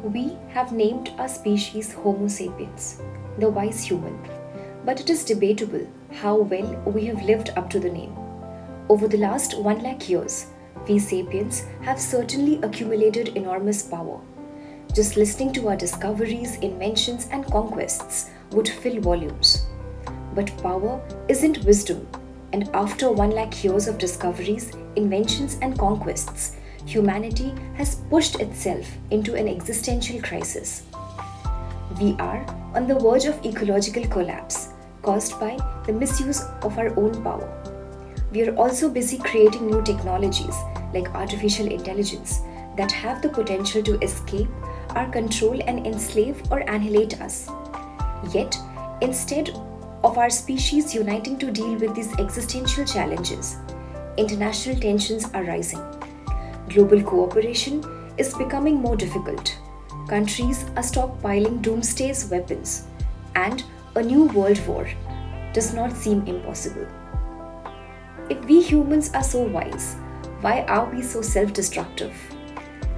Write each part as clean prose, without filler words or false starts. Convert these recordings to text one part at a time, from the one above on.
We have named our species Homo sapiens, the wise human, but it is debatable how well we have lived up to the name. Over the last 1 lakh years, we sapiens have certainly accumulated enormous power. Just listening to our discoveries, inventions, and conquests would fill volumes. But power isn't wisdom, and after 1 lakh years of discoveries, inventions, and conquests, humanity has pushed itself into an existential crisis. We are on the verge of ecological collapse caused by the misuse of our own power. We are also busy creating new technologies like artificial intelligence that have the potential to escape our control and enslave or annihilate us. Yet, instead of our species uniting to deal with these existential challenges, international tensions are rising. Global cooperation is becoming more difficult. Countries are stockpiling doomsday weapons, and a new world war does not seem impossible. If we humans are so wise, why are we so self-destructive?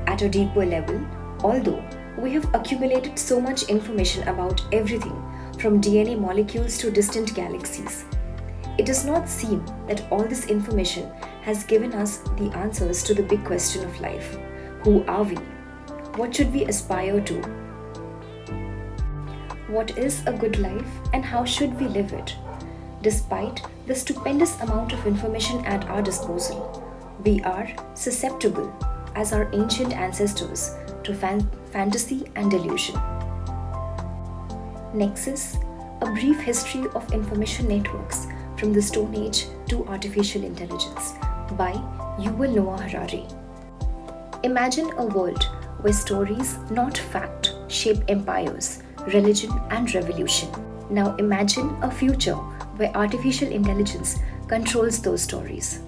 At a deeper level, although we have accumulated so much information about everything from DNA molecules to distant galaxies, it does not seem that all this information has given us the answers to the big question of life. Who are we? What should we aspire to? What is a good life and how should we live it? Despite the stupendous amount of information at our disposal, we are susceptible, as our ancient ancestors, to fantasy and delusion. Nexus, a brief history of information networks from the Stone Age to artificial intelligence, by Yuval Noah Harari. Imagine a world where stories, not fact, shape empires, religion, and revolution. Now imagine a future where artificial intelligence controls those stories.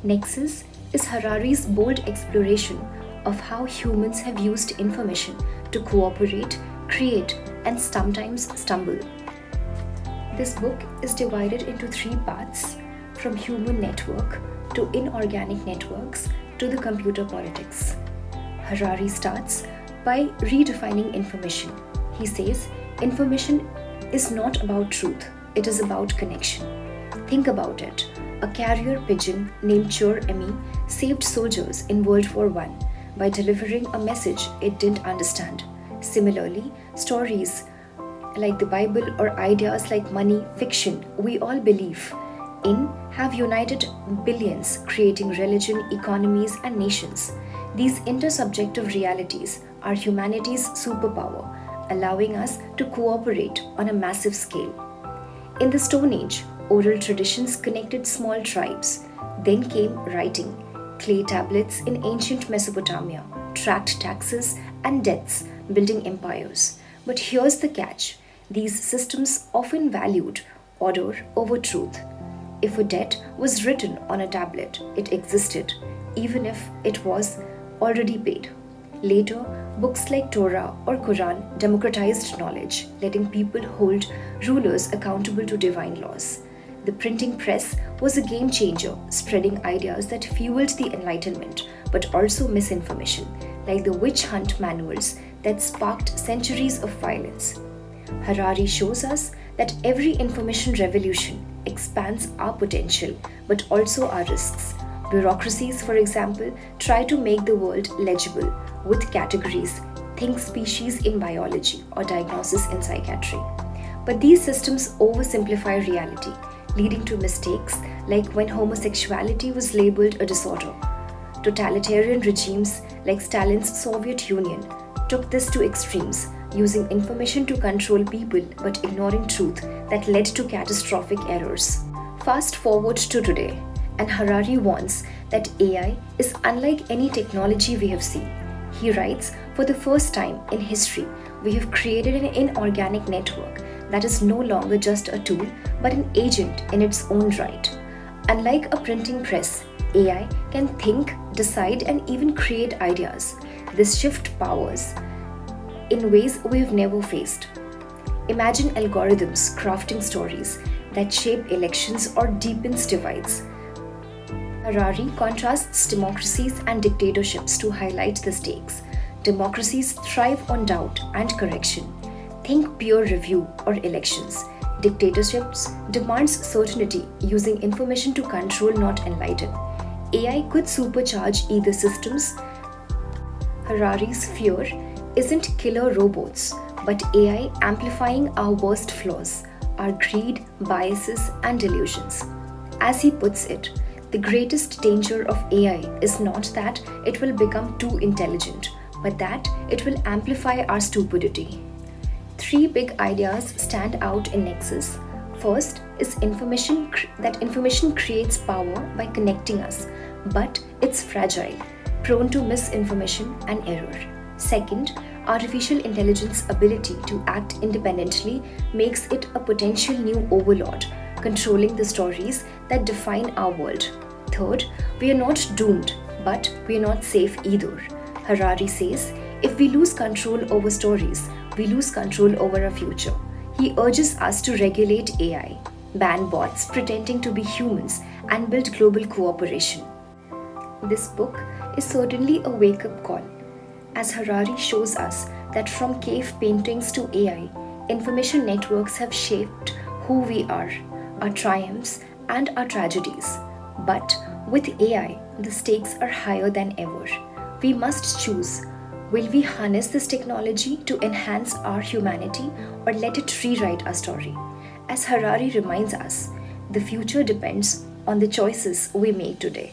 Nexus is Harari's bold exploration of how humans have used information to cooperate, create, and sometimes stumble. This book is divided into 3 parts, from human network to inorganic networks to the computer politics. Harari starts by redefining information. He says, information is not about truth, it is about connection. Think about it. A carrier pigeon named Chor-Emi saved soldiers in World War I by delivering a message it didn't understand. Similarly, stories like the Bible or ideas like money, fiction, we all believe in, have united billions, creating religion, economies, and nations. These intersubjective realities are humanity's superpower, allowing us to cooperate on a massive scale. In the Stone Age, oral traditions connected small tribes. Then came writing, clay tablets in ancient Mesopotamia, tracked taxes and debts, building empires. But here's the catch. These systems often valued order over truth. If a debt was written on a tablet, it existed, even if it was already paid. Later, books like Torah or Quran democratized knowledge, letting people hold rulers accountable to divine laws. The printing press was a game changer, spreading ideas that fueled the Enlightenment, but also misinformation, like the witch hunt manuals that sparked centuries of violence. Harari shows us that every information revolution expands our potential, but also our risks. Bureaucracies, for example, try to make the world legible with categories, think species in biology or diagnosis in psychiatry. But these systems oversimplify reality, leading to mistakes like when homosexuality was labeled a disorder. Totalitarian regimes like Stalin's Soviet Union took this to extremes, using information to control people but ignoring truth that led to catastrophic errors. Fast forward to today, and Harari warns that AI is unlike any technology we have seen. He writes, for the first time in history, we have created an inorganic network that is no longer just a tool but an agent in its own right. Unlike a printing press, AI can think, decide, and even create ideas. This shift powers in ways we have never faced. Imagine algorithms crafting stories that shape elections or deepens divides. Harari contrasts democracies and dictatorships to highlight the stakes. Democracies thrive on doubt and correction. Think peer review or elections. Dictatorships demands certainty using information to control, not enlighten. AI could supercharge either systems. Harari's fear isn't killer robots, but AI amplifying our worst flaws, our greed, biases, and delusions. As he puts it, the greatest danger of AI is not that it will become too intelligent, but that it will amplify our stupidity. Three big ideas stand out in Nexus. First is that information creates power by connecting us, but it's fragile, prone to misinformation and error. Second, artificial intelligence's ability to act independently makes it a potential new overlord, controlling the stories that define our world. Third, we are not doomed, but we are not safe either. Harari says, if we lose control over stories, we lose control over our future. He urges us to regulate AI, ban bots pretending to be humans, and build global cooperation. This book is certainly a wake-up call, as Harari shows us that from cave paintings to AI, information networks have shaped who we are, our triumphs, and our tragedies. But with AI, the stakes are higher than ever. We must choose. Will we harness this technology to enhance our humanity or let it rewrite our story? As Harari reminds us, the future depends on the choices we make today.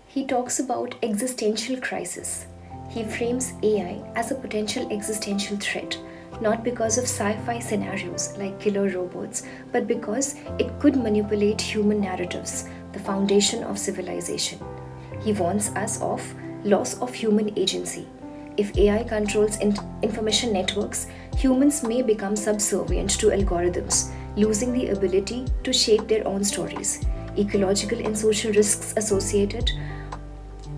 He talks about existential crisis. He frames AI as a potential existential threat, not because of sci-fi scenarios like killer robots, but because it could manipulate human narratives, the foundation of civilization. He warns us of loss of human agency. If AI controls information networks, humans may become subservient to algorithms, losing the ability to shape their own stories. Ecological and social risks associated,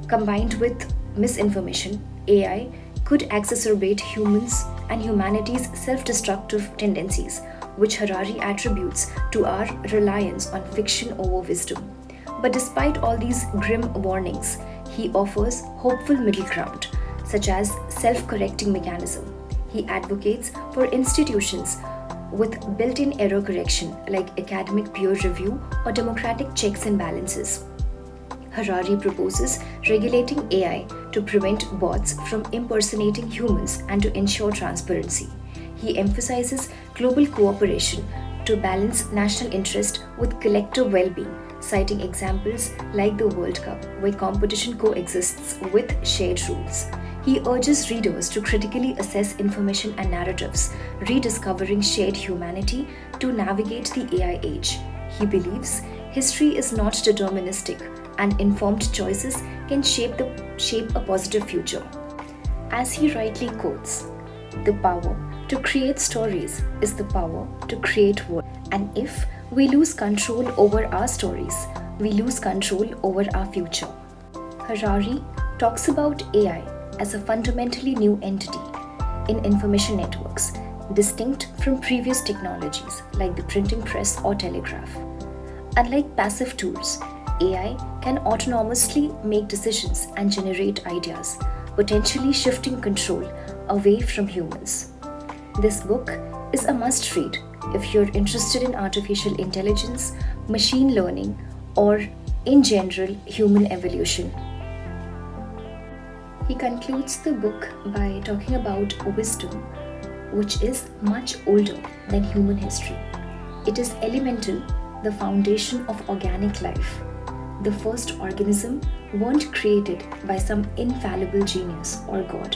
combined with misinformation, AI could exacerbate humans and humanity's self-destructive tendencies, which Harari attributes to our reliance on fiction over wisdom. But despite all these grim warnings, he offers hopeful middle ground, such as self-correcting mechanism. He advocates for institutions with built-in error correction like academic peer review or democratic checks and balances. Harari proposes regulating AI to prevent bots from impersonating humans and to ensure transparency. He emphasizes global cooperation to balance national interest with collective well-being, citing examples like the World Cup, where competition coexists with shared rules. He urges readers to critically assess information and narratives, rediscovering shared humanity to navigate the AI age. He believes history is not deterministic, and informed choices can shape a positive future. As he rightly quotes, the power to create stories is the power to create world. And if we lose control over our stories, we lose control over our future. Harari talks about AI as a fundamentally new entity in information networks, distinct from previous technologies like the printing press or telegraph. Unlike passive tools, AI can autonomously make decisions and generate ideas, potentially shifting control away from humans. This book is a must-read if you're interested in artificial intelligence, machine learning, or in general human evolution. He concludes the book by talking about wisdom, which is much older than human history. It is elemental, the foundation of organic life. The first organism weren't created by some infallible genius or God.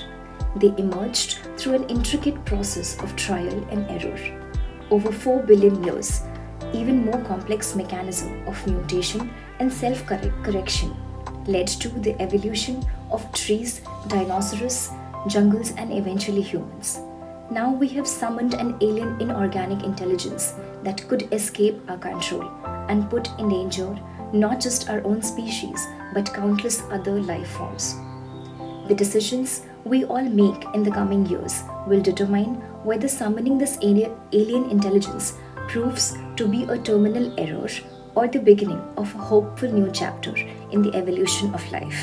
They emerged through an intricate process of trial and error. Over 4 billion years, even more complex mechanism of mutation and self-correction led to the evolution of trees, dinosaurs, jungles, and eventually humans. Now we have summoned an alien inorganic intelligence that could escape our control and put in danger not just our own species, but countless other life forms. The decisions we all make in the coming years will determine whether summoning this alien intelligence proves to be a terminal error or the beginning of a hopeful new chapter in the evolution of life.